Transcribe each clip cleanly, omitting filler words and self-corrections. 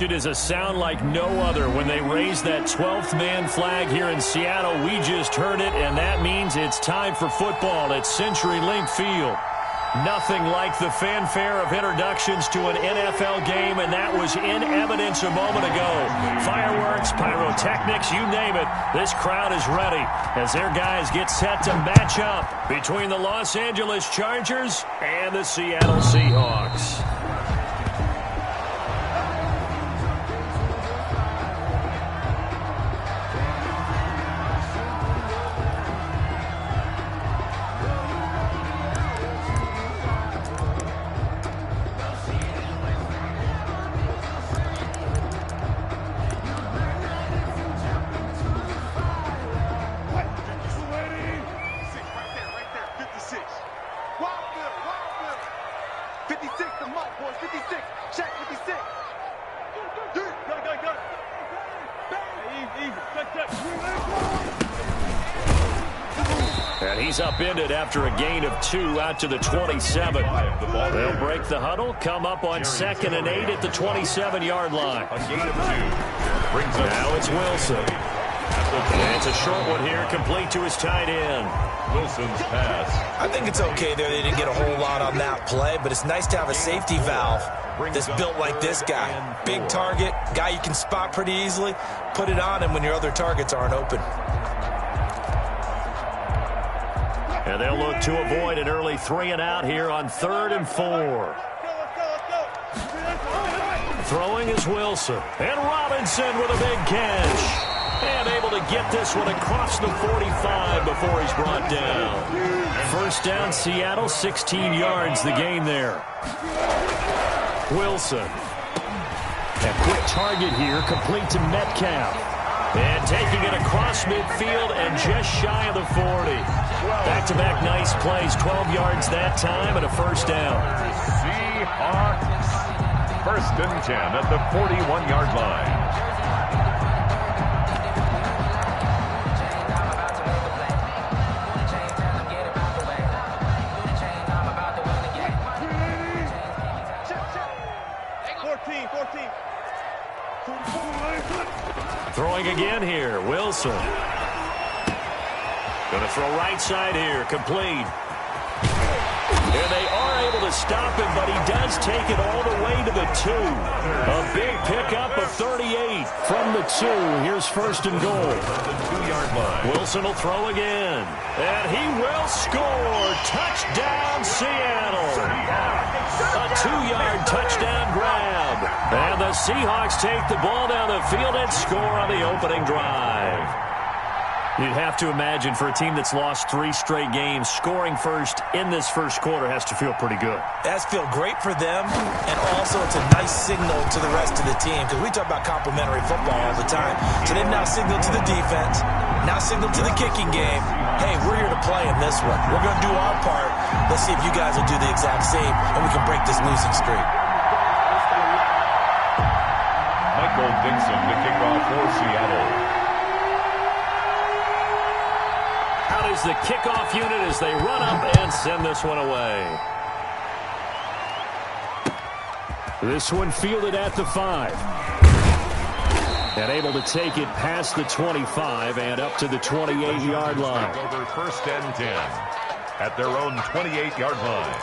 It is a sound like no other when they raise that 12th man flag here in Seattle. We just heard it, and that means it's time for football at CenturyLink Field. Nothing like the fanfare of introductions to an NFL game, and that was in evidence a moment ago. Fireworks, pyrotechnics, you name it. This crowd is ready as their guys get set to match up between the Los Angeles Chargers and the Seattle Seahawks. And he's upended after a gain of 2 out to the 27. They'll break the huddle, come up on 2nd and 8 at the 27-yard line. A gain of 2. Brings up now it's Wilson. And it's a short one here, complete to his tight end. Wilson's pass. I think it's okay there. They didn't get a whole lot on that play, but it's nice to have a safety valve that's built like this guy. Big target, guy you can spot pretty easily. Put it on him when your other targets aren't open. And they'll look to avoid an early 3 and out here on 3rd and 4. Throwing is Wilson. And Robinson with a big catch. And able to get this one across the 45 before he's brought down. First down, Seattle, 16 yards the gain there. Wilson. A quick target here, complete to Metcalf. And taking it across midfield and just shy of the 40. Back-to-back nice plays, 12 yards that time and a first down. Seahawks, 1st and 10 at the 41-yard line. Throwing again here, Wilson. Going to throw right side here, complete. And they are able to stop him, but he does take it all the way to the 2. A big pickup of 38 from the 2. Here's 1st and goal. The 2-yard line. Wilson will throw again. And he will score. Touchdown, Seattle. A 2-yard touchdown grab. And the Seahawks take the ball down the field and score on the opening drive. You'd have to imagine for a team that's lost 3 straight games, scoring first in this first quarter has to feel pretty good. That's feel great for them, and also it's a nice signal to the rest of the team because we talk about complementary football all the time. So they've now signaled to the defense, now signaled to the kicking game, hey, we're here to play in this one. We're going to do our part. Let's see if you guys will do the exact same, and we can break this losing streak. Michael Dixon to kick off for Seattle. Out is the kickoff unit as they run up and send this one away. This one fielded at the 5. And able to take it past the 25 and up to the 28-yard line. Over 1st and 10 at their own 28-yard line.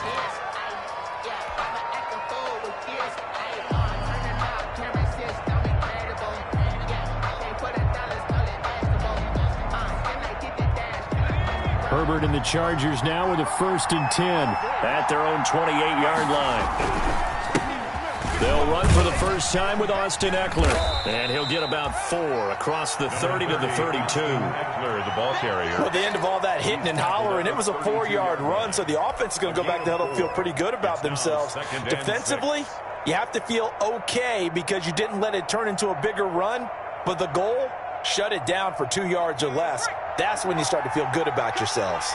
Herbert and the Chargers now with a 1st and 10 at their own 28-yard line. They'll run for the first time with Austin Eckler. And he'll get about 4 across the 30 to the 32. Eckler, the ball carrier. Well, at the end of all that hitting and hollering, it was a 4-yard run, so the offense is going to go back to huddle and feel pretty good about themselves. Defensively, you have to feel okay because you didn't let it turn into a bigger run, but the goal, shut it down for 2 yards or less. That's when you start to feel good about yourselves.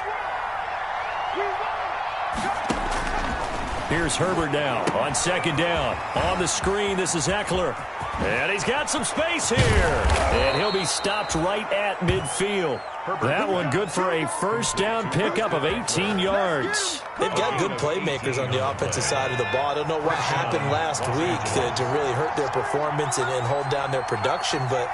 Here's Herbert now on second down. On the screen, this is Eckler. And he's got some space here. And he'll be stopped right at midfield. That one good for a first down pickup of 18 yards. They've got good playmakers on the offensive side of the ball. I don't know what happened last week to really hurt their performance and hold down their production, but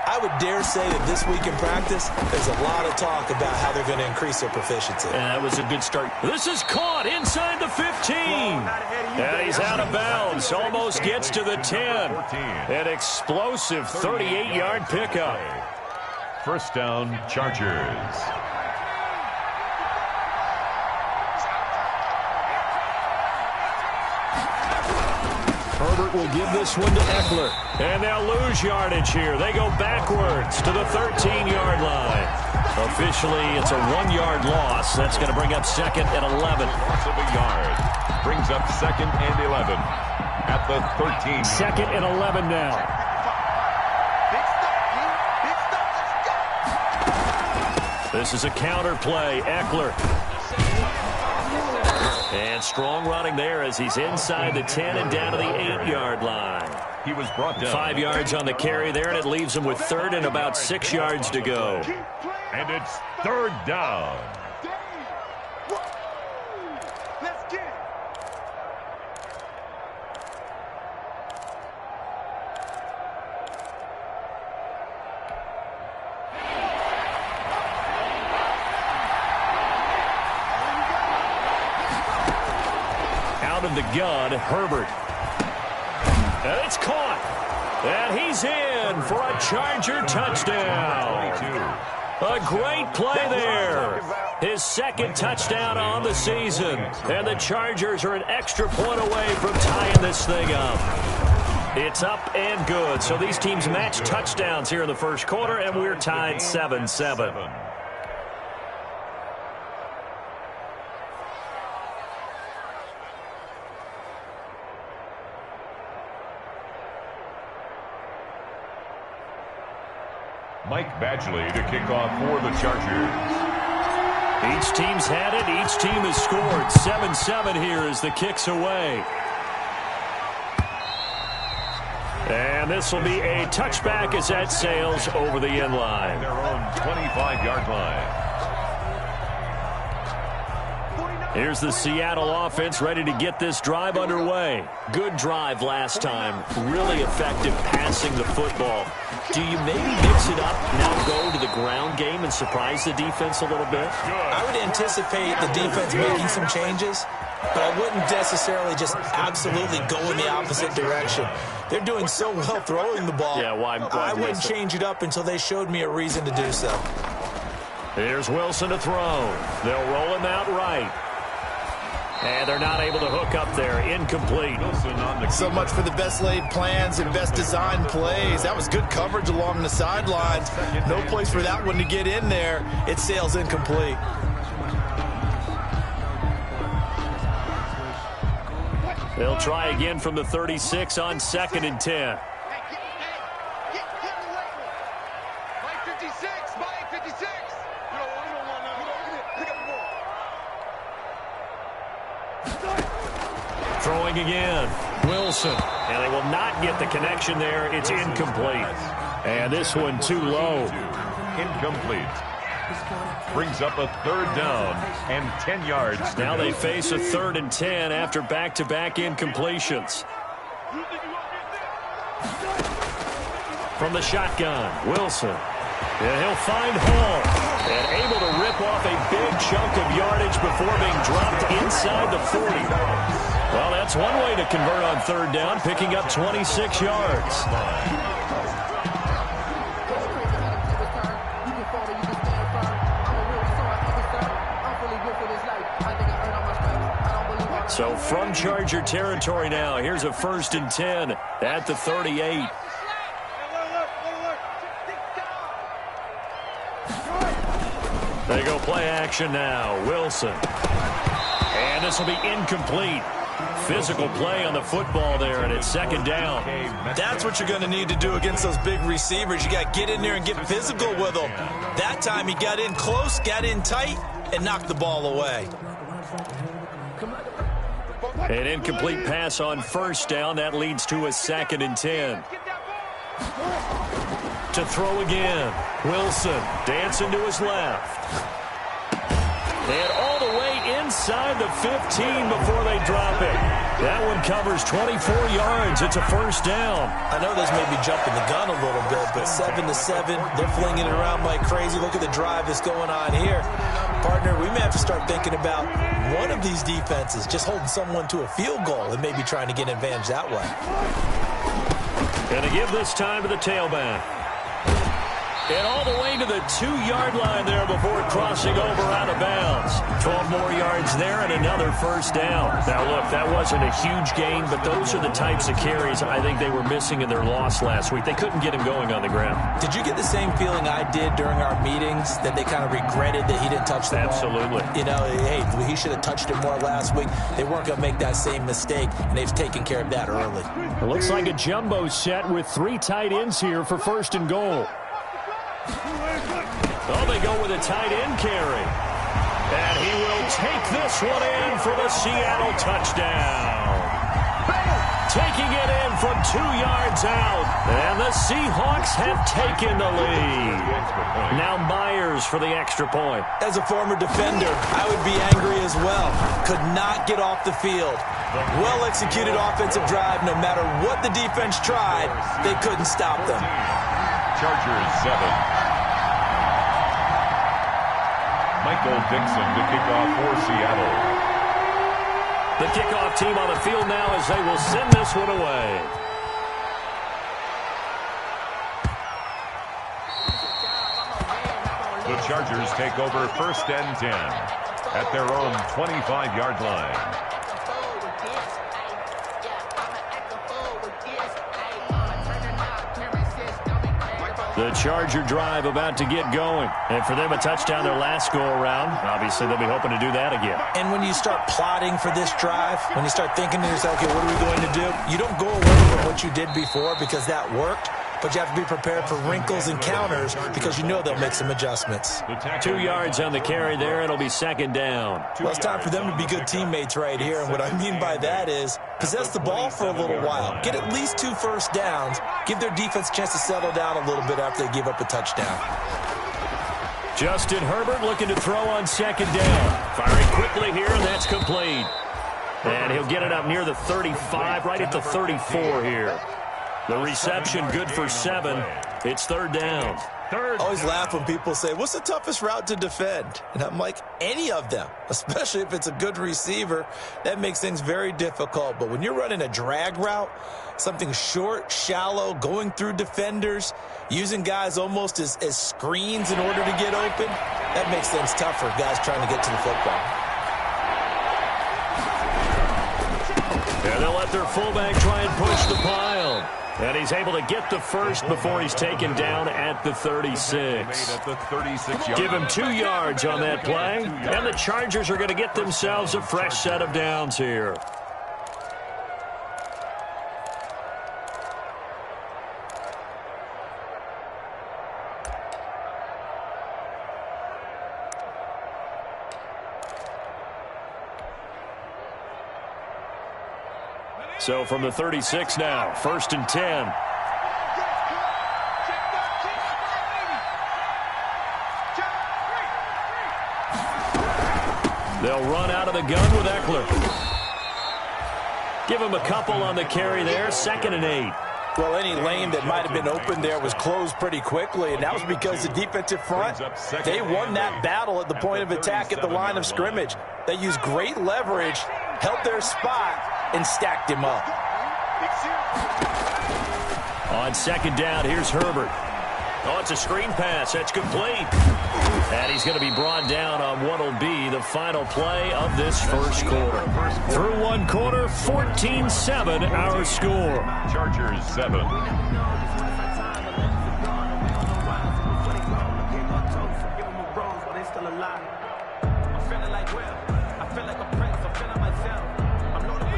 I would dare say that this week in practice, there's a lot of talk about how they're going to increase their proficiency. And that was a good start. This is caught inside the 15. And he's out of bounds. Almost gets to the 10. An explosive 38-yard pickup. First down, Chargers. Herbert will give this one to Eckler. And they'll lose yardage here. They go backwards to the 13-yard line. Officially, it's a 1-yard loss. That's going to bring up second and 11. Loss of a yard. Brings up second and 11 at the 13. Second and 11 now. This is a counter play. Eckler. And strong running there as he's inside the 10 and down to the 8-yard line. He was brought down. 5 yards on the carry there, and it leaves him with third and about 6 yards to go. And it's third down. Out of the gun, Herbert. And it's caught. And he's in for a Charger touchdown. A great play there. His second touchdown on the season. And the Chargers are an extra point away from tying this thing up. It's up and good. So these teams match touchdowns here in the first quarter, and we're tied 7-7. Mike Badgley to kick off for the Chargers. Each team's had it. Each team has scored. 7-7 here as the kick's away. And this will be a touchback as that sails over the end line. Their own 25-yard line. Here's the Seattle offense ready to get this drive underway. Good drive last time. Really effective passing the football. Do you maybe mix it up, now go to the ground game and surprise the defense a little bit? I would anticipate the defense making some changes, but I wouldn't necessarily just absolutely go in the opposite direction. They're doing so well throwing the ball. Yeah, why I wouldn't change it up until they showed me a reason to do so. Here's Wilson to throw. They'll roll him out right. And they're not able to hook up there. Incomplete. So much for the best laid plans and best designed plays. That was good coverage along the sidelines. No place for that one to get in there. It sails incomplete. They'll try again from the 36 on second and 10. Throwing again. Wilson. And they will not get the connection there. It's incomplete. And this one too low. Incomplete. Brings up a third down and 10 yards. Now they face a third and 10 after back-to-back incompletions. From the shotgun, Wilson. And he'll find Hall. And able to rip off a big chunk of yardage before being dropped inside the 40. Well, that's one way to convert on third down, picking up 26 yards. So from Charger territory now, here's a first and 10 at the 38. They go play action now. Wilson. And this will be incomplete. Physical play on the football there, and it's second down. That's what you're going to need to do against those big receivers. You got to get in there and get physical with them. That time he got in close, got in tight, and knocked the ball away. An incomplete pass on first down. That leads to a 2nd and 10. To throw again. Wilson dancing to his left. And all the way inside the 15 before they drop it. That one covers 24 yards. It's a first down. I know this may be jumping the gun a little bit, but 7-7, they're flinging it around like crazy. Look at the drive that's going on here. Partner, we may have to start thinking about one of these defenses just holding someone to a field goal and maybe trying to get an advantage that way. Going to give this time to the tailback. And all the way to the 2-yard line there before crossing over out of bounds. 12 more yards there and another first down. Now, look, that wasn't a huge gain, but those are the types of carries I think they were missing in their loss last week. They couldn't get him going on the ground. Did you get the same feeling I did during our meetings, that they kind of regretted that he didn't touch the ball? Absolutely. You know, hey, he should have touched it more last week. They weren't going to make that same mistake, and they've taken care of that early. It looks like a jumbo set with 3 tight ends here for 1st and goal. Oh, they go with a tight end carry. And he will take this one in for the Seattle touchdown. Taking it in from 2 yards out. And the Seahawks have taken the lead. Now Myers for the extra point. As a former defender, I would be angry as well. Could not get off the field. Well-executed offensive drive. No matter what the defense tried, they couldn't stop them. Chargers 7. Michael Dixon to kick off for Seattle. The kickoff team on the field now as they will send this one away. The Chargers take over 1st and 10 at their own 25-yard line. The Charger drive about to get going. And for them, a touchdown their last go-around. Obviously, they'll be hoping to do that again. And when you start plotting for this drive, when you start thinking to yourself, okay, what are we going to do? You don't go away from what you did before because that worked. But you have to be prepared for wrinkles and counters because you know they'll make some adjustments. 2 yards on the carry there. It'll be 2nd down. Well, it's time for them to be good teammates right here. And what I mean by that is possess the ball for a little while. Get at least 2 first downs. Give their defense a chance to settle down a little bit after they give up a touchdown. Justin Herbert looking to throw on 2nd down. Firing quickly here, and that's complete. And he'll get it up near the 35, right at the 34 here. The reception good for 7. It's 3rd down. I always laugh when people say, what's the toughest route to defend? And I'm like, any of them, especially if it's a good receiver. That makes things very difficult. But when you're running a drag route, something short, shallow, going through defenders, using guys almost as screens in order to get open, that makes things tough for guys trying to get to the football. And they'll let their fullback try and push the pile. And he's able to get the first before he's taken down at the 36. Give him 2 yards on that play. And the Chargers are going to get themselves a fresh set of downs here. So from the 36 now, 1st and 10. They'll run out of the gun with Eckler. Give him a couple on the carry there, 2nd and 8. Well, any lane that might have been open there was closed pretty quickly, and that was because the defensive front, they won that battle at the point of attack at the line of scrimmage. They used great leverage, held their spot, and stacked him up. On 2nd down, here's Herbert. Oh, it's a screen pass. That's complete. And he's going to be brought down on what will be the final play of this first quarter. Through 1 quarter, 14-7 our score. Chargers 7.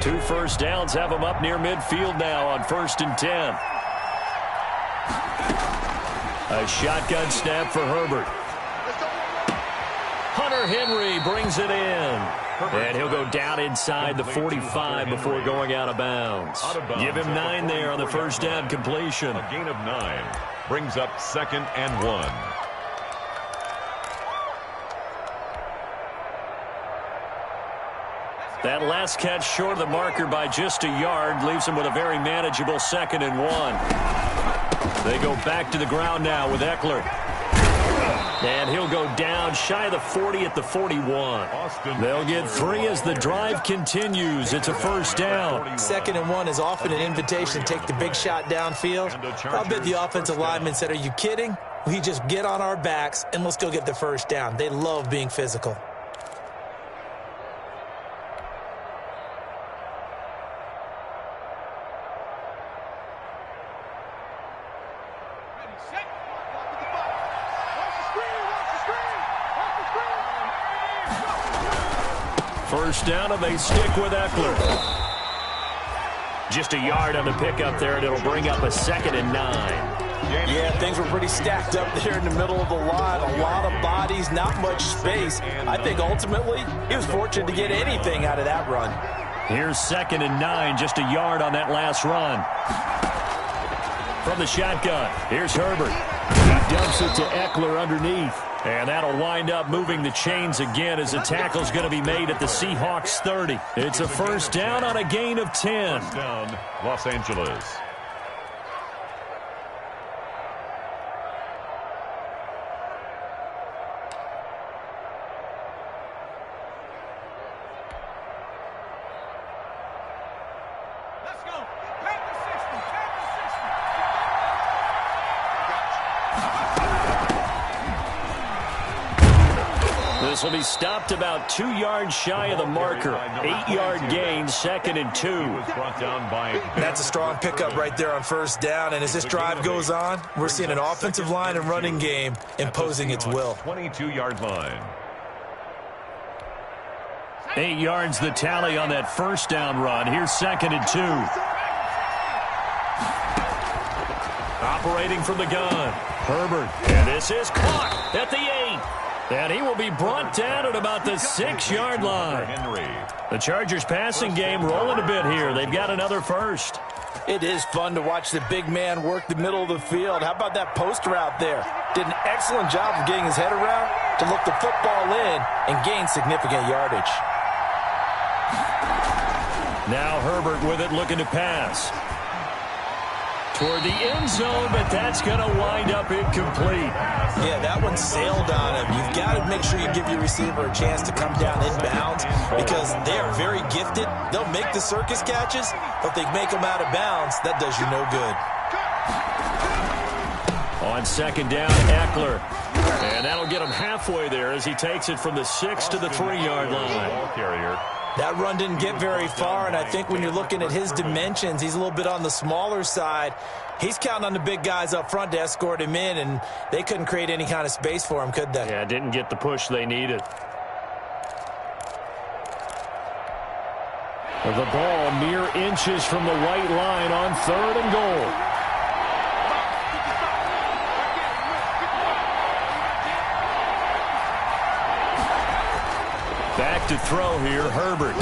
Two first downs have them up near midfield now on 1st and 10. A shotgun snap for Herbert. Hunter Henry brings it in. And he'll go down inside the 45 before going out of bounds. Give him 9 there on the first down completion. A gain of 9 brings up 2nd and 1. That last catch short of the marker by just a yard leaves him with a very manageable 2nd and 1. They go back to the ground now with Eckler. And he'll go down shy of the 40 at the 41. They'll get 3 as the drive continues. It's a first down. 2nd and 1 is often an invitation to take the big shot downfield. I bet the offensive lineman said, are you kidding? We just get on our backs and let's go get the first down. They love being physical. First down, and they stick with Eckler. Just a yard on the pickup there, and it'll bring up a 2nd and 9. Yeah, things were pretty stacked up there in the middle of the line. A lot of bodies, not much space. I think ultimately he was fortunate to get anything out of that run. Here's 2nd and 9, just a yard on that last run. From the shotgun, here's Herbert. He dumps it to Eckler underneath. And that'll wind up moving the chains again as the tackle's going to be made at the Seahawks 30. It's a first down on a gain of 10. First down, Los Angeles. This will be stopped about 2 yards shy of the marker. 8-yard gain, 2nd and 2. That's a strong pickup right there on first down. And as this drive goes on, we're seeing an offensive line and running game imposing its will. 22-yard line. 8 yards the tally on that first down run. Here's 2nd and 2. Operating from the gun, Herbert. And this is caught at the 8. And he will be brought down at about the 6-yard line. The Chargers passing game rolling a bit here. They've got another first. It is fun to watch the big man work the middle of the field. How about that post route there? Did an excellent job of getting his head around to look the football in and gain significant yardage. Now Herbert with it, looking to pass toward the end zone, but that's going to wind up incomplete. Yeah, that one sailed on him. You've got to make sure you give your receiver a chance to come down inbounds because they are very gifted. They'll make the circus catches, but if they make them out of bounds, that does you no good. On 2nd down, Eckler. And that'll get him halfway there as he takes it from the 6 to the 3-yard line. Ball carrier. That run didn't get very far, and I think when you're looking at his dimensions, he's a little bit on the smaller side. He's counting on the big guys up front to escort him in, and they couldn't create any kind of space for him, could they? Yeah, didn't get the push they needed. The ball mere inches from the white line on 3rd and goal. Back to throw here, Herbert.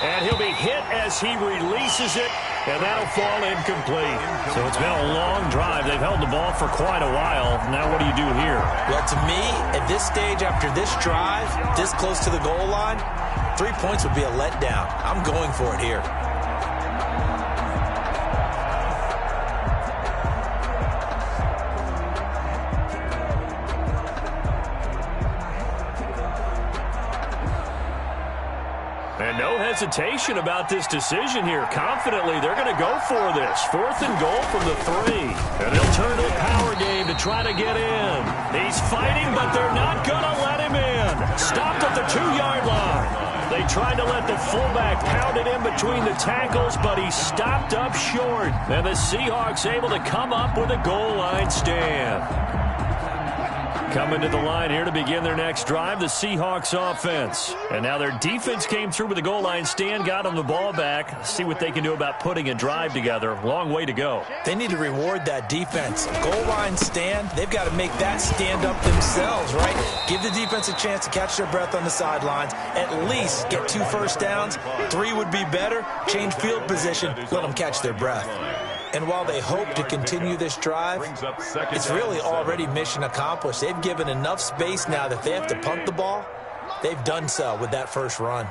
And he'll be hit as he releases it, and that'll fall incomplete. So it's been a long drive. They've held the ball for quite a while. Now what do you do here? Well, to me, at this stage, after this drive, this close to the goal line, 3 points would be a letdown. I'm going for it here. And no hesitation about this decision here. Confidently, they're going to go for this. 4th and goal from the 3. And they'll turn to the power game to try to get in. He's fighting, but they're not going to let him in. Stopped at the 2-yard line. They tried to let the fullback pound it in between the tackles, but he stopped up short. And the Seahawks able to come up with a goal line stand. Coming to the line here to begin their next drive, the Seahawks offense. And now their defense came through with a goal line stand, got them the ball back. See what they can do about putting a drive together. Long way to go. They need to reward that defense. Goal line stand, they've got to make that stand up themselves, right? Give the defense a chance to catch their breath on the sidelines, at least get 2 first downs. 3 would be better. Change field position, let them catch their breath. And while they hope to continue this drive, it's really already mission accomplished. They've given enough space now that they have to punt the ball. They've done so with that first run.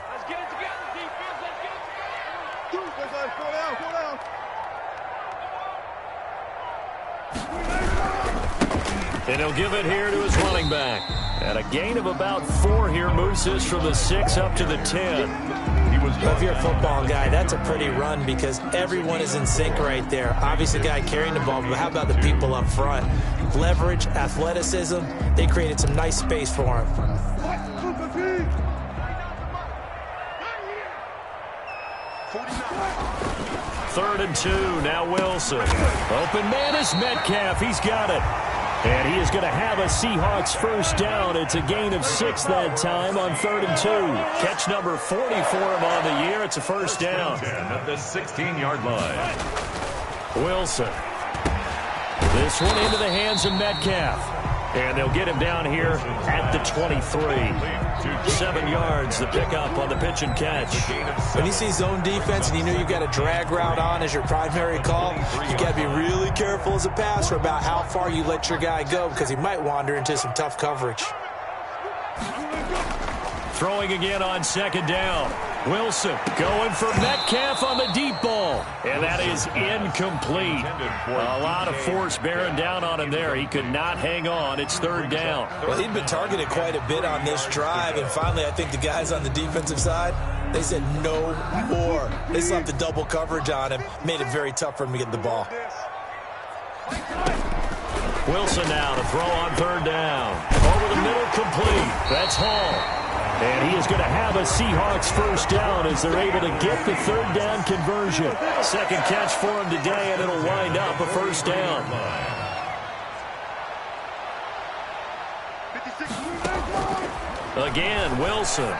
And he'll give it here to his running back. And a gain of about 4 here moves this from the 6 up to the 10. If you're a football guy, that's a pretty run because everyone is in sync right there. Obviously, the guy carrying the ball, but how about the people up front? Leverage, athleticism, they created some nice space for him. Third and 2, now Wilson. Open man is Metcalf, he's got it. And he is going to have a Seahawks first down. It's a gain of 6 that time on 3rd and 2. Catch number 40 for him on the year. It's a first down. At the 16-yard line. Wilson. This one into the hands of Metcalf. And they'll get him down here at the 23. 7 yards, the pickup on the pitch and catch. When you see zone defense and you know you've got a drag route on as your primary call, you've got to be really careful as a passer about how far you let your guy go because he might wander into some tough coverage. Throwing again on 2nd down. Wilson going for Metcalf on the deep ball. And that is incomplete. A lot of force bearing down on him there. He could not hang on. It's 3rd down. Well, he'd been targeted quite a bit on this drive. And finally, I think the guys on the defensive side, they said no more. They slapped the double coverage on him. Made it very tough for him to get the ball. Wilson now to throw on 3rd down. Over the middle, complete. That's Hall. And he is going to have a Seahawks first down as they're able to get the 3rd down conversion. 2nd catch for him today, and it'll wind up a first down. Again, Wilson.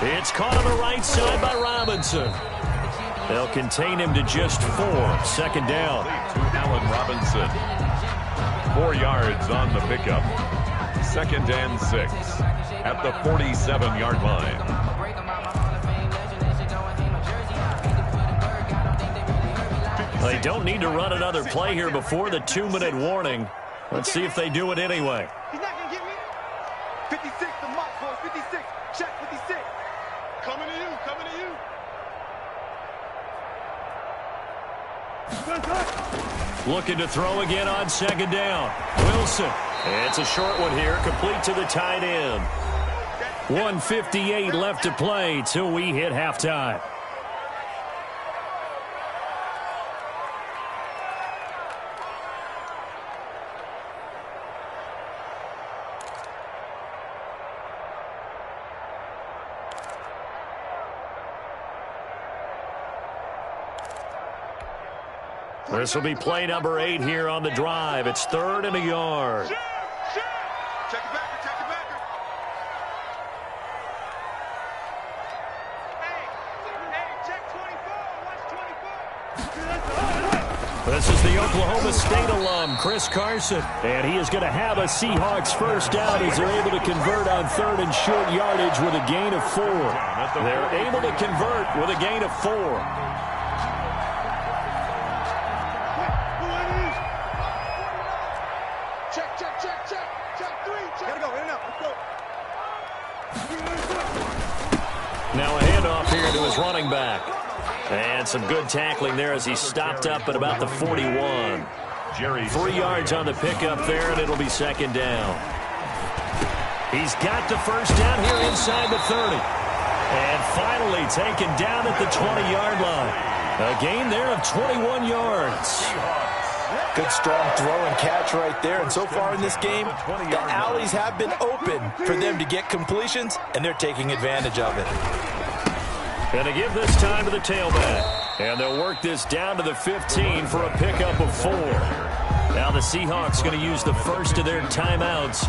It's caught on the right side by Robinson. They'll contain him to just 4. 2nd down. To Allen Robinson. 4 yards on the pickup. 2nd and 6 at the 47-yard line. They don't need to run another play here before the 2-minute warning. Let's see if they do it anyway. He's not going to get me. 56, the mark for 56. Check 56. Coming to you, coming to you. Looking to throw again on 2nd down. Wilson. It's a short one here, complete to the tight end. 1:58 left to play till we hit halftime. This will be play number 8 here on the drive. It's 3rd and a yard. Check it back, check it back. Hey, check 24. Watch 24. This is the Oklahoma State alum, Chris Carson. And he is going to have a Seahawks first down as they're able to convert on 3rd and short yardage with a gain of 4. They're able to convert with a gain of 4. Now a handoff here to his running back. And some good tackling there as he stopped up at about the 41. 3 yards on the pickup there, and it'll be 2nd down. He's got the first down here inside the 30. And finally taken down at the 20-yard line. A gain there of 21 yards. Good strong throw and catch right there. And so far in this game, the alleys have been open for them to get completions, and they're taking advantage of it. And to give this time to the tailback. And they'll work this down to the 15 for a pickup of 4. Now the Seahawks going to use the first of their timeouts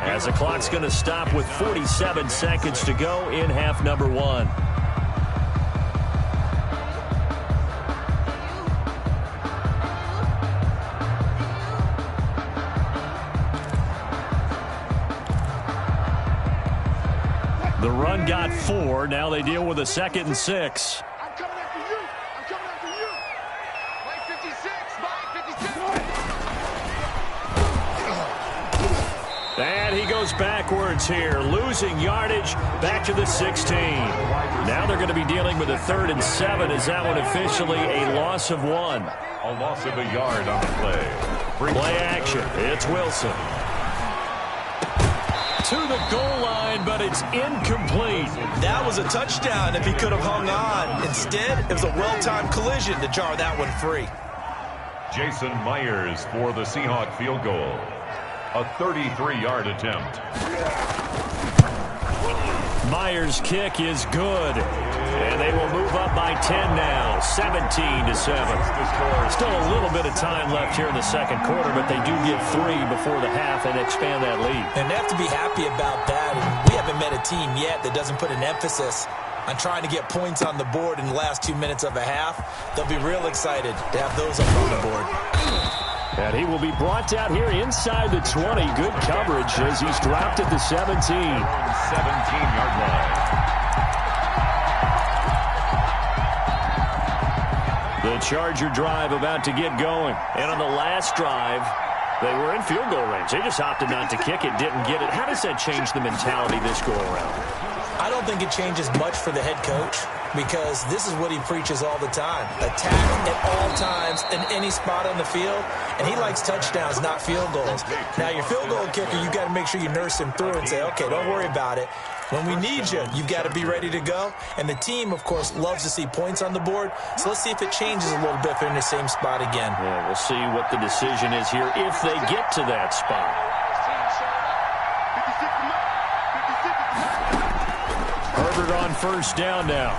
as the clock's going to stop with 47 seconds to go in half number 1. The run got 4. Now they deal with a 2nd and 6. I'm coming after you. I'm coming after you. Mike 56. Mike 56. And he goes backwards here, losing yardage back to the 16. Now they're going to be dealing with a 3rd and 7. Is that one officially a loss of 1? A loss of a yard on the play. Play action. It's Wilson. To the goal line, but it's incomplete. That was a touchdown if he could have hung on. Instead, it was a well-timed collision to jar that one free. Jason Myers for the Seahawks field goal. A 33-yard attempt. Myers' kick is good. And they will move up by 10 now, 17-7. Still a little bit of time left here in the second quarter, but they do get 3 before the half and expand that lead. And they have to be happy about that. And we haven't met a team yet that doesn't put an emphasis on trying to get points on the board in the last 2 minutes of a half. They'll be real excited to have those up on the board. And he will be brought down here inside the 20. Good coverage as he's dropped at the 17. 17-yard line. The Charger drive about to get going. And on the last drive, they were in field goal range. They just opted not to kick it, didn't get it. How does that change the mentality this go around? I don't think it changes much for the head coach because this is what he preaches all the time. Attack at all times in any spot on the field, and he likes touchdowns, not field goals. Now, your field goal kicker, you've got to make sure you nurse him through and say, okay, don't worry about it. When we need you, you've got to be ready to go. And the team, of course, loves to see points on the board. So let's see if it changes a little bit if they're in the same spot again. Yeah, we'll see what the decision is here if they get to that spot. Herbert on first down now.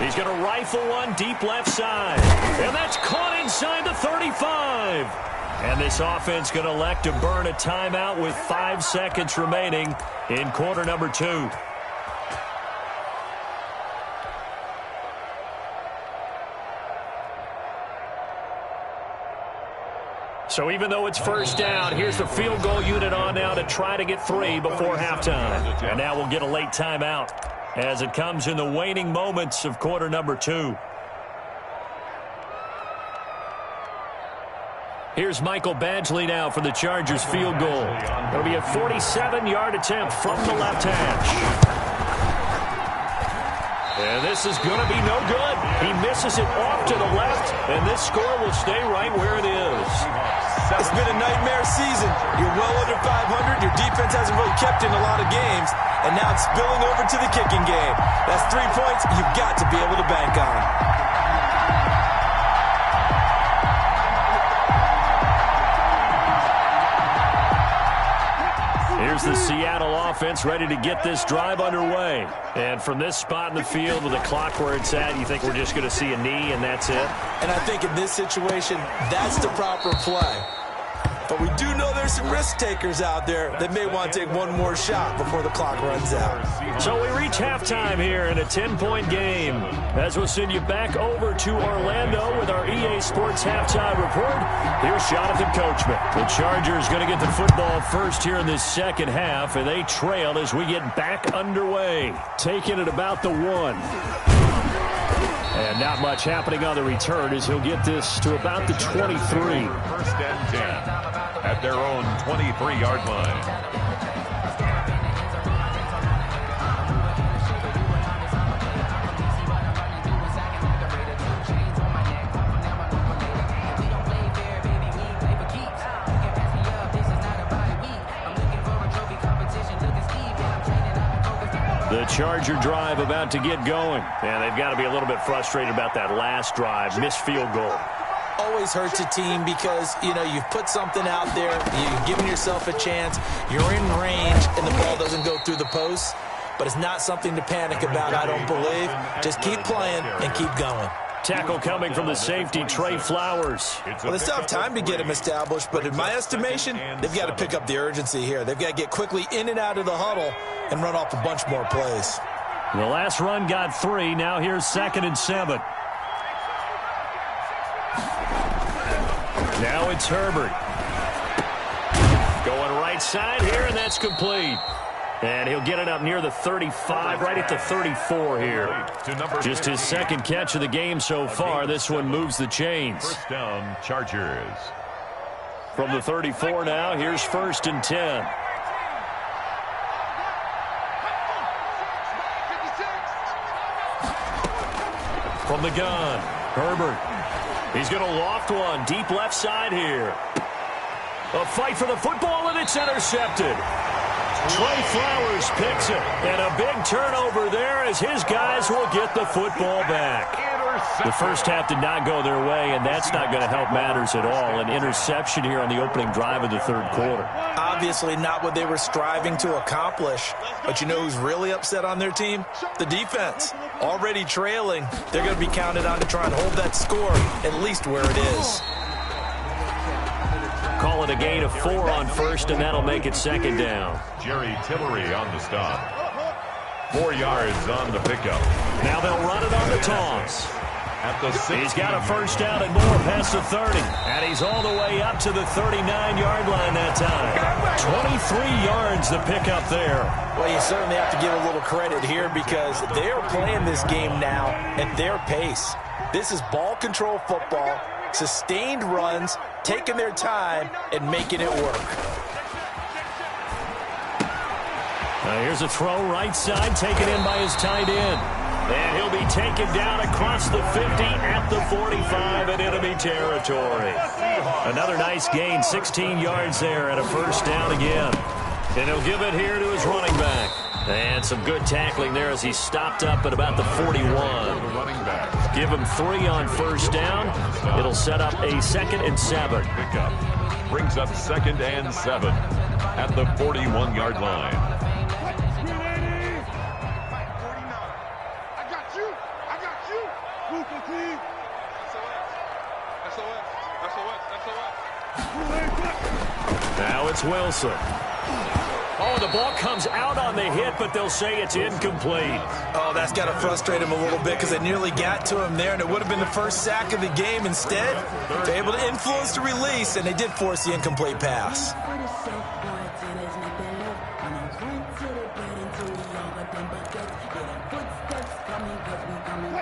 He's going to rifle one deep left side. And that's caught inside the 35. And this offense going to elect to burn a timeout with 5 seconds remaining in quarter number 2. So even though it's first down, here's the field goal unit on now to try to get 3 before halftime. And now we'll get a late timeout as it comes in the waning moments of quarter number 2. Here's Michael Badgley now for the Chargers field goal. It'll be a 47-yard attempt from the left hash. And this is going to be no good. He misses it off to the left, and this score will stay right where it is. It's been a nightmare season. You're well under 500. Your defense hasn't really kept in a lot of games, and now it's spilling over to the kicking game. That's 3 points you've got to be able to bank on. Here's the Seattle offense ready to get this drive underway. And from this spot in the field with the clock where it's at, you think we're just going to see a knee and that's it? And I think in this situation, that's the proper play. But we do know there's some risk takers out there that may want to take one more shot before the clock runs out. So we reach halftime here in a 10-point game. As we'll send you back over to Orlando with our EA Sports halftime report. Here's Jonathan Coachman. The Chargers going to get the football first here in this second half, and they trail as we get back underway. Taking it about the 1. And not much happening on the return as he'll get this to about the 23. First and 10 at their own 23-yard line. The Charger drive about to get going. And they've got to be a little bit frustrated about that last drive. Missed field goal. Always hurts a team because, you know, you've put something out there, you've given yourself a chance, you're in range, and the ball doesn't go through the post. But it's not something to panic about, I don't believe. Just keep playing and keep going. Tackle coming from the safety, Trey Flowers. Well, they still have time to get him established, but in my estimation, they've got to pick up the urgency here. They've got to get quickly in and out of the huddle and run off a bunch more plays. The last run got 3. Now here's 2nd and 7. Now it's Herbert. Going right side here, and that's complete. And he'll get it up near the 35, right at the 34 here. Just his second catch of the game so far. This one moves the chains. First down, Chargers. From the 34 now, here's 1st and 10. From the gun, Herbert. He's going to loft one deep left side here. A fight for the football, and it's intercepted. Trey Flowers picks it, and a big turnover there as his guys will get the football back. The first half did not go their way, and that's not going to help matters at all. An interception here on the opening drive of the third quarter. Obviously not what they were striving to accomplish. But you know who's really upset on their team? The defense. Already trailing. They're going to be counted on to try and hold that score at least where it is. Call it a gain of 4 on first, and that'll make it 2nd down. Jerry Tillery on the stop. 4 yards on the pickup. Now they'll run it on the toss. At the 16. He's got a first down and more past the 30. And he's all the way up to the 39-yard line that time. 23 yards the pickup there. Well, you certainly have to give a little credit here because they're playing this game now at their pace. This is ball control football, sustained runs, taking their time, and making it work. Here's a throw right side, taken in by his tight end. And he'll be taken down across the 50 at the 45 in enemy territory. Another nice gain, 16 yards there and a first down again. And he'll give it here to his running back. And some good tackling there as he stopped up at about the 41. Give him 3 on first down. It'll set up a 2nd and 7. Pickup brings up 2nd and 7 at the 41-yard line. Now it's Wilson. Oh, the ball comes out on the hit, but they'll say it's incomplete. Oh, that's got to frustrate him a little bit because they nearly got to him there, and it would have been the first sack of the game. Instead, they're able to influence the release, and they did force the incomplete pass.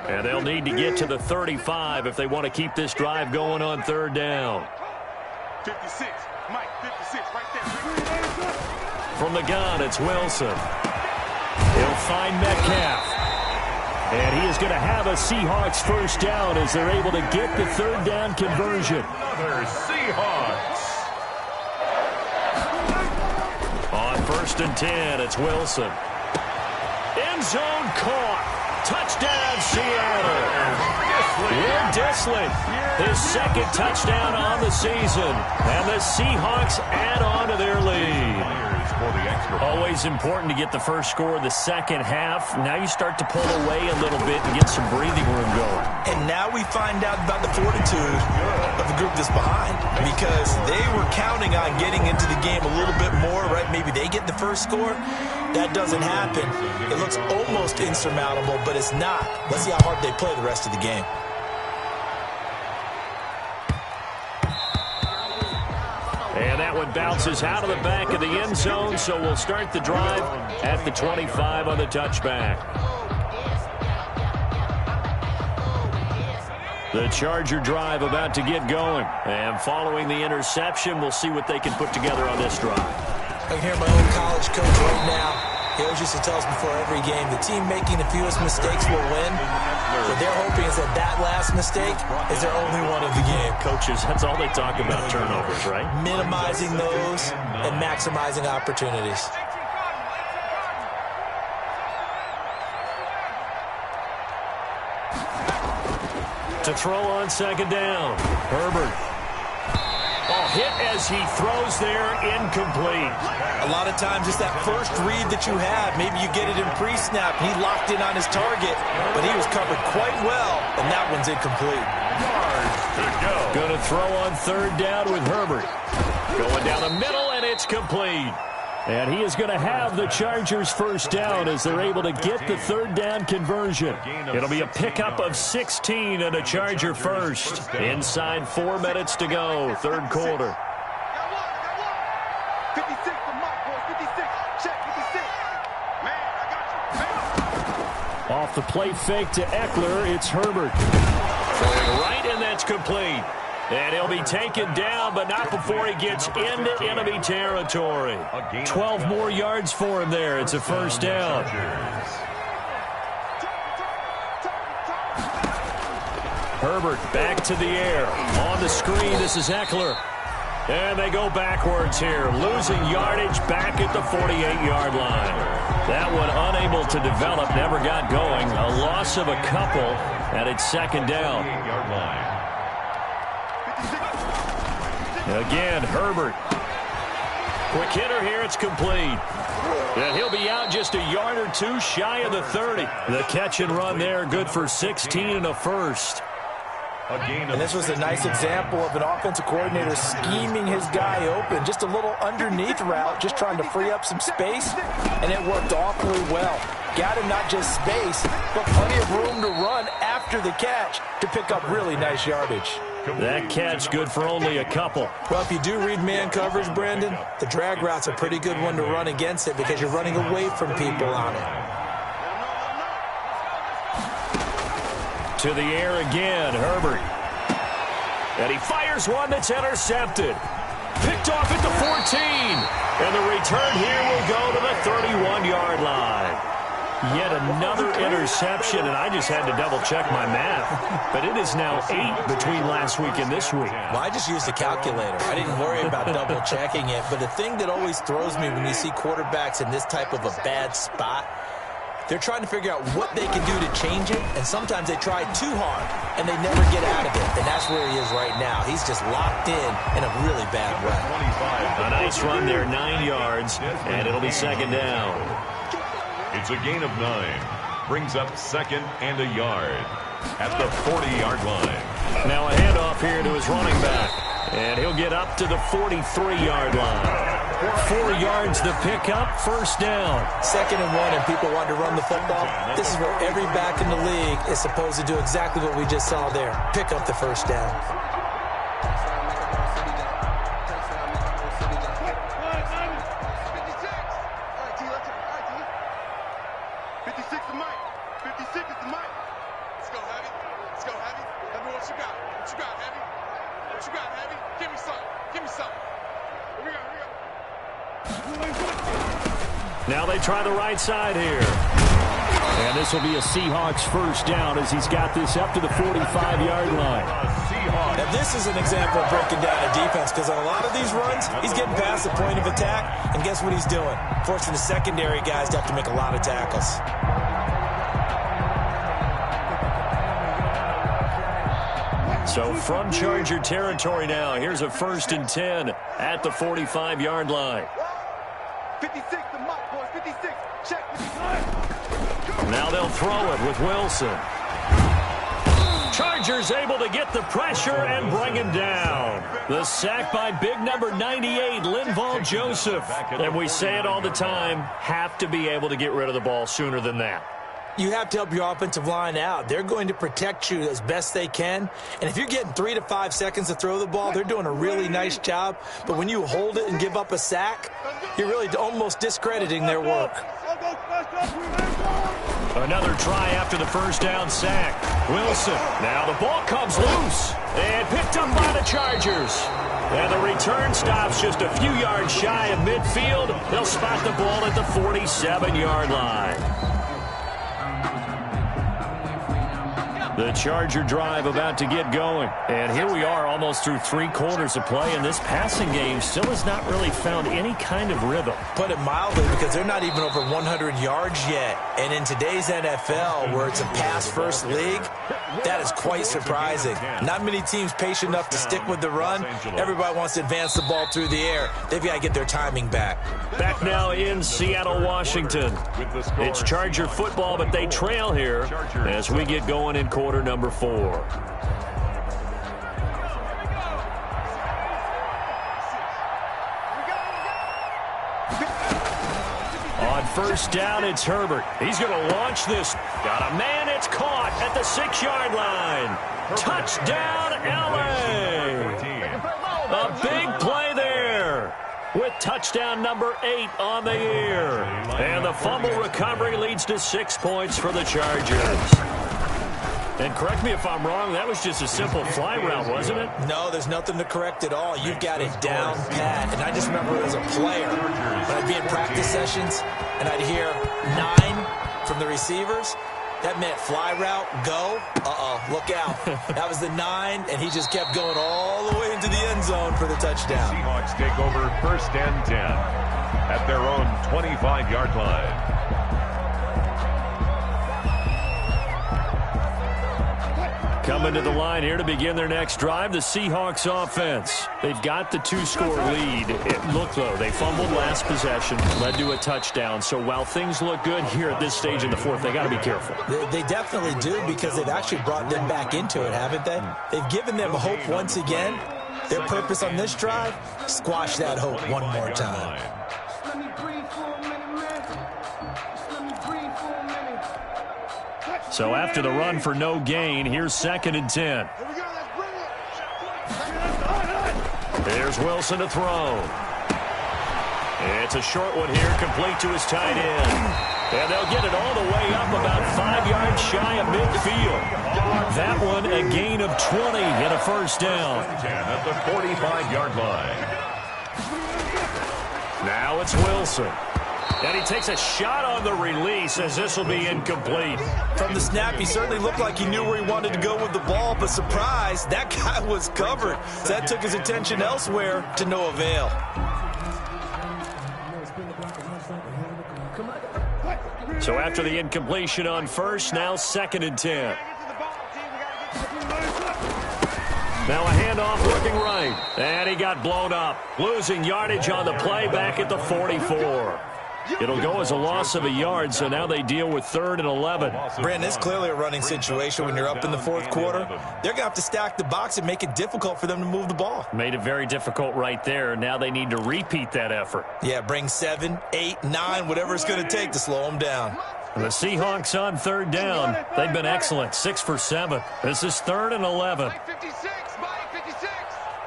And they'll need to get to the 35 if they want to keep this drive going on 3rd down. 56, Mike, 56, right there. From the gun, it's Wilson. He'll find Metcalf. And he is going to have a Seahawks first down as they're able to get the 3rd down conversion. Another Seahawks. On 1st and 10, it's Wilson. End zone caught. Touchdown, Seattle. Will Disley, his 2nd touchdown on the season. And the Seahawks add on to their lead. Always important to get the first score of the second half. Now you start to pull away a little bit and get some breathing room going. And now we find out about the fortitude of the group that's behind because they were counting on getting into the game a little bit more, right? Maybe they get the first score. That doesn't happen. It looks almost insurmountable, but it's not. Let's see how hard they play the rest of the game. And that one bounces out of the back of the end zone, so we'll start the drive at the 25 on the touchback. The Charger drive about to get going. And following the interception, we'll see what they can put together on this drive. I can hear my own college coach right now. He always used to tell us before every game, the team making the fewest mistakes will win. What they're hoping is that last mistake is their only one of the game. Coaches, that's all they talk about, turnovers, right? Minimizing those and maximizing opportunities. To throw on 2nd down, Herbert. Oh, hit as he throws there, incomplete. A lot of times it's that first read that you have. Maybe you get it in pre-snap. He locked in on his target, but he was covered quite well, and that one's incomplete. Going to throw on 3rd down with Herbert. Going down the middle, and it's complete. And he is going to have the Chargers first down as they're able to get the 3rd down conversion. It'll be a pickup of 16 and a Charger first. Inside 4 minutes to go, 3rd quarter. 56 for Mike, boys, 56. Check, 56. Off the play fake to Eckler, it's Herbert. Throwing right, and that's complete. And he'll be taken down, but not before he gets into enemy territory. 12 more yards for him there. It's a first down. Herbert back to the air. On the screen, this is Eckler. And they go backwards here, losing yardage back at the 48-yard line. That one unable to develop, never got going. A loss of a couple, and it's second down. Again, Herbert. Quick hitter here, it's complete. And he'll be out just a yard or two shy of the 30. The catch and run there, good for 16 and a first. And this was a nice example of an offensive coordinator scheming his guy open. Just a little underneath route, just trying to free up some space, and it worked awfully well. Got him not just space, but plenty of room to run after the catch to pick up really nice yardage. That catch good for only a couple. Well, if you do read man coverage, Brandon, the drag route's a pretty good one to run against it because you're running away from people on it. To the air again, Herbert. And he fires one that's intercepted. Picked off at the 14. And the return here will go to the 31-yard line. Yet another interception, and I just had to double-check my math. But it is now 8 between last week and this week. Well, I just used a calculator. I didn't worry about double-checking it. But the thing that always throws me when you see quarterbacks in this type of a bad spot, they're trying to figure out what they can do to change it, and sometimes they try too hard, and they never get out of it. And that's where he is right now. He's just locked in a really bad way. A nice run there, 9 yards, and it'll be second down. It's a gain of 9. Brings up second and a yard at the 40-yard line. Now a handoff here to his running back, and he'll get up to the 43-yard line. 4 yards the pickup, first down. Second and 1, and people want to run the football. This is where every back in the league is supposed to do exactly what we just saw there. Pick up the first down. Now they try the right side here. And this will be a Seahawks first down as he's got this up to the 45-yard line. Now this is an example of breaking down a defense because on a lot of these runs, he's getting past the point of attack, and guess what he's doing? Forcing the secondary guys to have to make a lot of tackles. So from Charger territory now, here's a 1st and 10 at the 45-yard line. 56, the mark, boys, 56. Check. Now they'll throw it with Wilson. Chargers able to get the pressure and bring him down. The sack by big number 98, Linval Joseph. And we say it all the time, have to be able to get rid of the ball sooner than that. You have to help your offensive line out. They're going to protect you as best they can. And if you're getting 3 to 5 seconds to throw the ball, they're doing a really nice job. But when you hold it and give up a sack, you're really almost discrediting their work. Another try after the first down sack. Wilson. Now the ball comes loose and picked up by the Chargers. And the return stops just a few yards shy of midfield. They'll spot the ball at the 47-yard line. The Charger drive about to get going. And here we are almost through 3 quarters of play, and this passing game still has not really found any kind of rhythm. Put it mildly, because they're not even over 100 yards yet. And in today's NFL, where it's a pass-first league, that is quite surprising. Not many teams patient enough to stick with the run. Everybody wants to advance the ball through the air. They've got to get their timing back. Back now in Seattle, Washington. It's Charger football, but they trail here as we get going in quarter number 4. On first down, it's Herbert. He's going to launch this. Got a man, it's caught at the 6-yard line. Touchdown, L.A. A big play there. with touchdown number 8 on the year. And the fumble recovery leads to 6 points for the Chargers. And correct me if I'm wrong, that was just a simple fly route, wasn't it? No, there's nothing to correct at all. You've got it down pat. And I just remember as a player, when I'd be in practice sessions and I'd hear 9 from the receivers, that meant fly route, go. Look out. That was the 9, and he just kept going all the way into the end zone for the touchdown. Seahawks take over 1st and 10 at their own 25-yard line. Coming to the line here to begin their next drive, the Seahawks offense. They've got the 2-score lead. Look, though, they fumbled last possession, led to a touchdown. So while things look good here at this stage in the 4th, they got to be careful. They definitely do, because they've actually brought them back into it, haven't they? They've given them hope once again. Their purpose on this drive, squash that hope one more time. So after the run for no gain, here's 2nd and 10. There's Wilson to throw. It's a short one here, complete to his tight end. And they'll get it all the way up about 5 yards shy of midfield. That one a gain of 20 and a 1st down. 10 at the 45-yard line. Now it's Wilson. And he takes a shot on the release as this will be incomplete. From the snap, he certainly looked like he knew where he wanted to go with the ball, but surprise, that guy was covered. So that took his attention elsewhere to no avail. So after the incompletion on 1st, now 2nd and 10. Now a handoff looking right. And he got blown up. Losing yardage on the play back at the 44. It'll go as a loss of a yard, so now they deal with 3rd and 11. Brandon, it's clearly a running situation when you're up in the 4th quarter. They're going to have to stack the box and make it difficult for them to move the ball. Made it very difficult right there. Now they need to repeat that effort. Yeah, bring 7, 8, 9, whatever it's going to take to slow them down. And the Seahawks on 3rd down. They've been excellent, 6 for 7. This is 3rd and 11. Mike 56, Mike 56.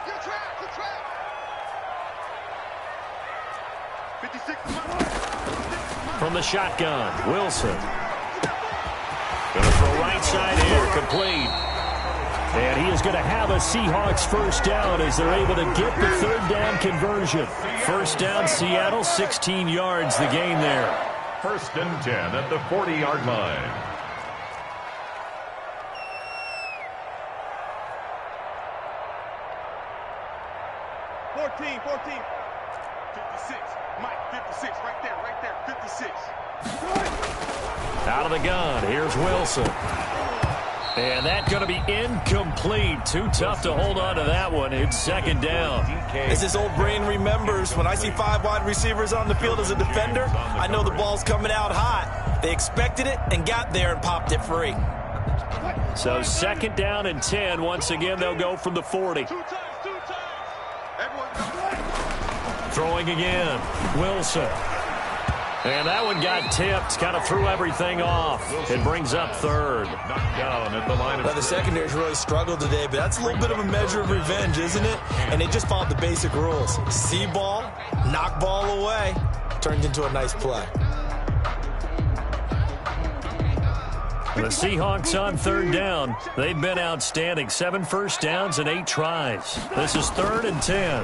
Good track, good track. 56 to Mike. From the shotgun, Wilson. Going to throw right side here, complete. And he is going to have a Seahawks 1st down as they're able to get the 3rd down conversion. 1st down, Seattle, 16 yards the gain there. 1st and 10 at the 40-yard line. Fourteen. 56. Mike, 56. Right there. 56. Out of the gun, here's Wilson. And that's going to be incomplete. Too tough to hold on to that one. It's 2nd down. As his old brain remembers, when I see 5 wide receivers on the field as a defender, I know the ball's coming out hot. They expected it and got there and popped it free. So 2nd down and 10. Once again, they'll go from the 40. 2 times. Throwing again, Wilson. And that one got tipped, kind of threw everything off. It brings up 3rd. Knocked down at the line of Well, the secondary's really struggled today, but that's a little bit of a measure of revenge, isn't it? And they just followed the basic rules. See ball, knock ball away, turned into a nice play. The Seahawks on 3rd down. They've been outstanding. 7 1st downs and 8 tries. This is 3rd and 10.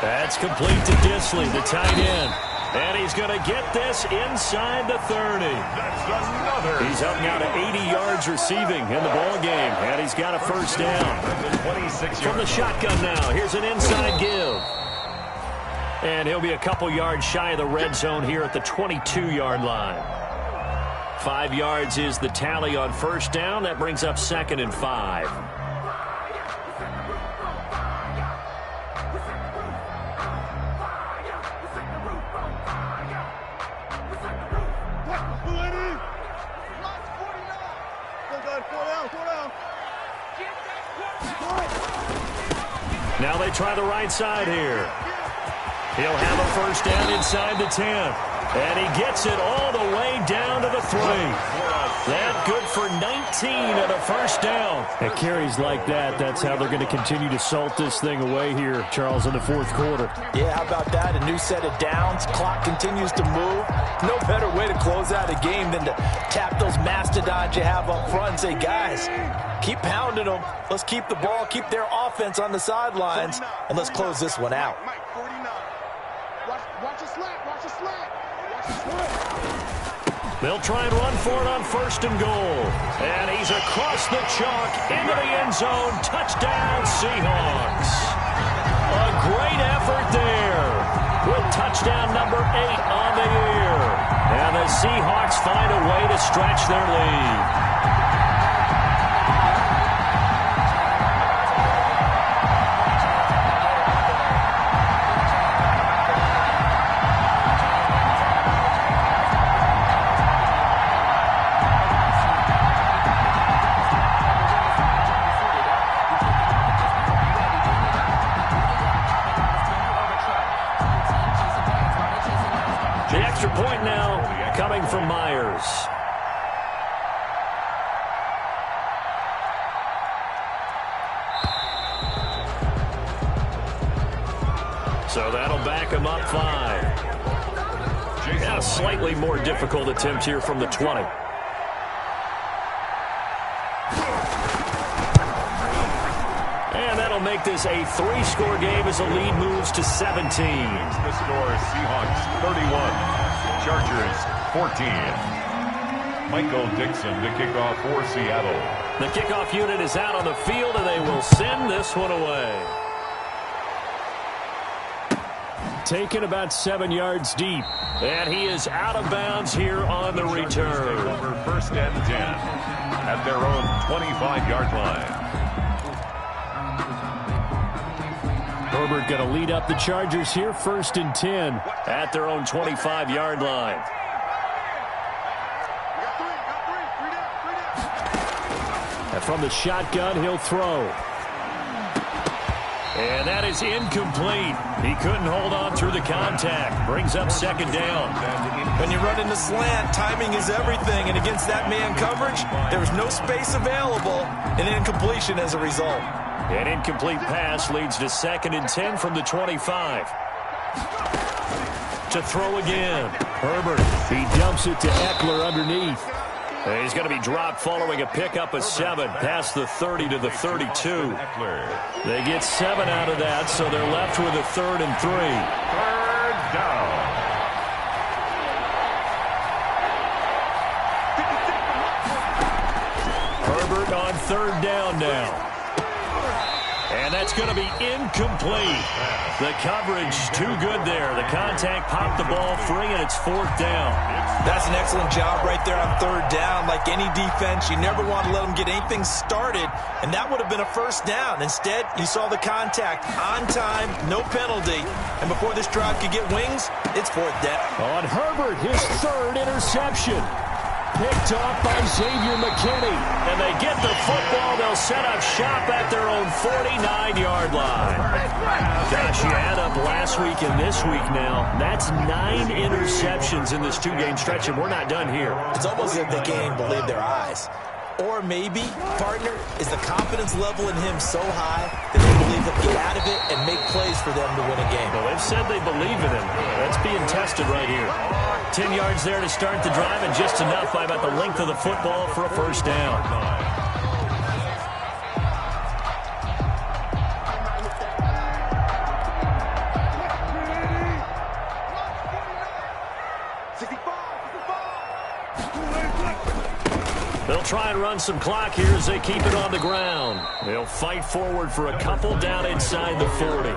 That's complete to Disley, the tight end. And he's going to get this inside the 30. That's another. He's up now to 80 yards receiving in the ball game. And he's got a 1st down. 26 From the shotgun now, here's an inside give. And he'll be a couple yards shy of the red zone here at the 22-yard line. 5 yards is the tally on 1st down. That brings up 2nd and 5. Now they try the right side here. He'll have a first down inside the 10. And he gets it all the way down to the 3. That good for 19 and a first down. At carries like that, that's how they're going to continue to salt this thing away here, Charles, in the fourth quarter. Yeah, how about that? A new set of downs. Clock continues to move. No better way to close out a game than to tap those mastodons you have up front and say, guys, keep pounding them. Let's keep the ball, keep their offense on the sidelines, and let's close this one out. Watch the slack, watch the slack. They'll try and run for it on first and goal. And he's across the chalk into the end zone. Touchdown, Seahawks. A great effort there with touchdown number 8 on the year. And the Seahawks find a way to stretch their lead. The extra point now coming from Myers. So that'll back him up 5. Yeah, a slightly more difficult attempt here from the 20. And that'll make this a 3-score game as the lead moves to 17. The score is Seahawks 31, Chargers 14. Michael Dixon to kick off for Seattle. The kickoff unit is out on the field, and they will send this one away. Taken about 7 yards deep. And he is out of bounds here on the return. Over first and 10 at their own 25-yard line. Herbert going to lead up the Chargers here, first and 10. At their own 25-yard line. And from the shotgun, he'll throw. And that is incomplete. He couldn't hold on through the contact. Brings up second down. When you run in the slant, timing is everything. And against that man coverage, there was no space available. And incompletion as a result. An incomplete pass leads to second and 10 from the 25. To throw again. Herbert, he dumps it to Eckler underneath. And he's going to be dropped following a pickup of 7 past the 30 to the 32. They get 7 out of that, so they're left with a 3rd and 3. Third down. Herbert on 3rd down now. And that's going to be incomplete. The coverage too good there. The contact popped the ball free, and it's 4th down. That's an excellent job right there on 3rd down. Like any defense, you never want to let them get anything started, and that would have been a first down. Instead, you saw the contact on time, no penalty, and before this drive could get wings, it's 4th down. On Herbert, his 3rd interception. Picked off by Xavier McKinney. And they get the football. They'll set up shop at their own 49-yard line. Gosh, you add up last week and this week now. That's 9 interceptions in this 2-game stretch, and we're not done here. It's almost as if they can't even believe their eyes. Or maybe, partner, is the confidence level in him so high that they believe he'll get out of it and make plays for them to win a game. Well, they've said they believe in him. That's being tested right here. 10 yards there to start the drive, and just enough by about the length of the football for a first down. They'll try and run some clock here as they keep it on the ground. They'll fight forward for a couple down inside the 40.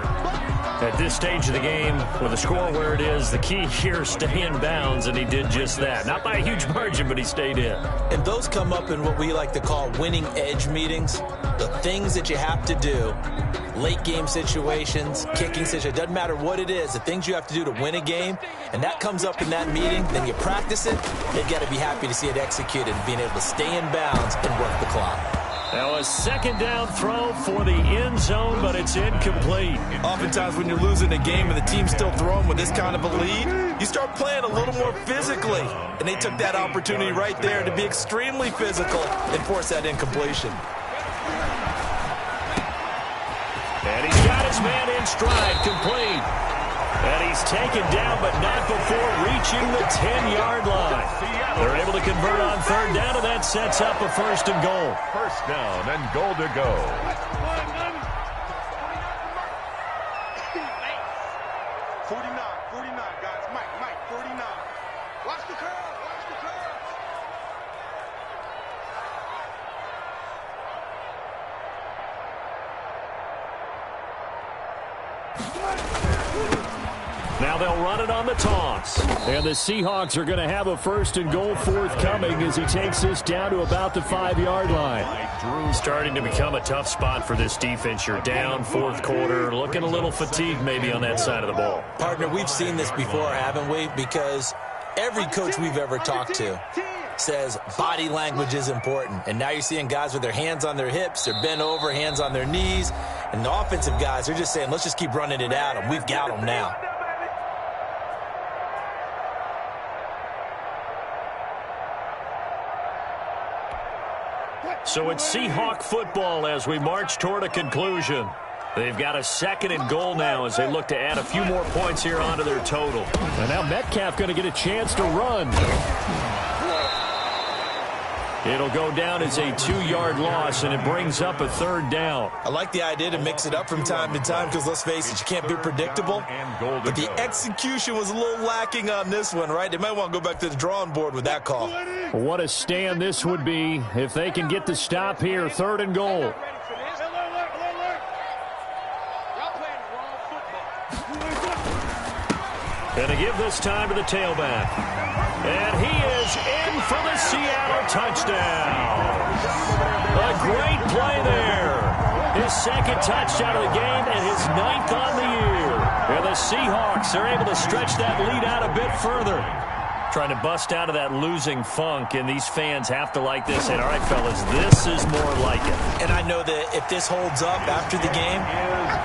At this stage of the game, with the score where it is, the key here is stay in bounds, and he did just that. Not by a huge margin, but he stayed in. And those come up in what we like to call winning edge meetings. The things that you have to do, late game situations, kicking situations, doesn't matter what it is, the things you have to do to win a game, and that comes up in that meeting, then you practice it, they've got to be happy to see it executed and being able to stay in bounds and work the clock. Now a second down throw for the end zone, but it's incomplete. Oftentimes when you're losing a game and the team's still throwing with this kind of a lead, you start playing a little more physically. And they took that opportunity right there to be extremely physical and force that incompletion. And he's got his man in stride, complete. And he's taken down, but not before reaching the 10-yard line. They're able to convert on third down, and that sets up a first and goal. First down and goal to go. 49, guys. Mike, 49. Watch the curve, watch the curve. Now they'll run it on the toss. And the Seahawks are going to have a first and goal forthcoming as he takes this down to about the 5-yard line. Starting to become a tough spot for this defense. You're down fourth quarter, looking a little fatigued maybe on that side of the ball. Partner, we've seen this before, haven't we? Because every coach we've ever talked to says body language is important. And now you're seeing guys with their hands on their hips, they're bent over, hands on their knees. And the offensive guys are just saying, let's just keep running it at them. We've got them now. So it's Seahawk football as we march toward a conclusion. They've got a second and goal now as they look to add a few more points here onto their total. And now Metcalf going to get a chance to run. It'll go down as a 2-yard loss, and it brings up a third down. I like the idea to mix it up from time to time because, let's face it, you can't be predictable. But the execution was a little lacking on this one, right? They might want to go back to the drawing board with that call. What a stand this would be if they can get the stop here, third and goal. And to give this time to the tailback. And he is in for the Seattle touchdown. A great play there. His second touchdown of the game and his 9th on the year. And the Seahawks are able to stretch that lead out a bit further. Trying to bust out of that losing funk, and these fans have to like this. And all right, fellas, this is more like it. And I know that if this holds up after the game,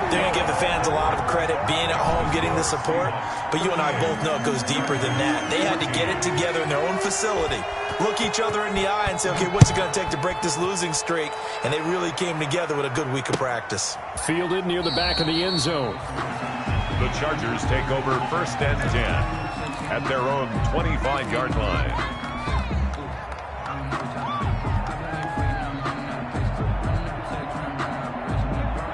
they're going to give the fans a lot of credit, being at home, getting the support. But you and I both know it goes deeper than that. They had to get it together in their own facility, look each other in the eye and say, okay, what's it going to take to break this losing streak? And they really came together with a good week of practice. Fielded near the back of the end zone. The Chargers take over first and 10 at their own 25-yard line.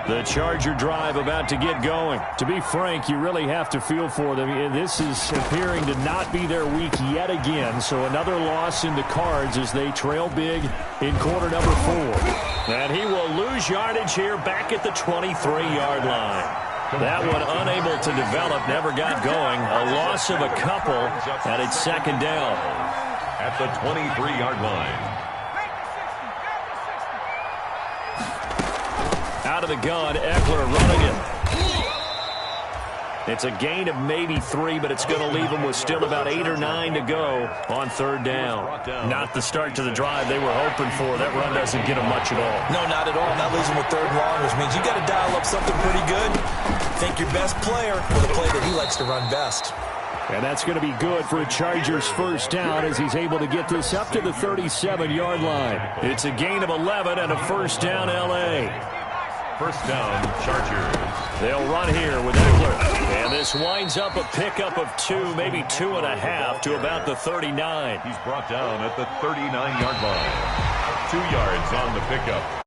The Charger drive about to get going. To be frank, you really have to feel for them. This is appearing to not be their week yet again, so another loss in the cards as they trail big in quarter number 4. And he will lose yardage here back at the 23-yard line. That one unable to develop, never got going. A loss of a couple, and it's second down. At the 23-yard line. Out of the gun, Eckler running it. It's a gain of maybe 3, but it's going to leave them with still about 8 or 9 to go on third down. Not the start to the drive they were hoping for. That run doesn't get them much at all. No, not at all. That leaves them with third and long, which means you got to dial up something pretty good. Think your best player with a play that he likes to run best. And that's going to be good for a Chargers first down as he's able to get this up to the 37-yard line. It's a gain of 11 and a first down L.A. First down, Chargers. They'll run here with Eckler. And this winds up a pickup of 2, maybe 2.5 to about the 39. He's brought down at the 39-yard line. 2 yards on the pickup.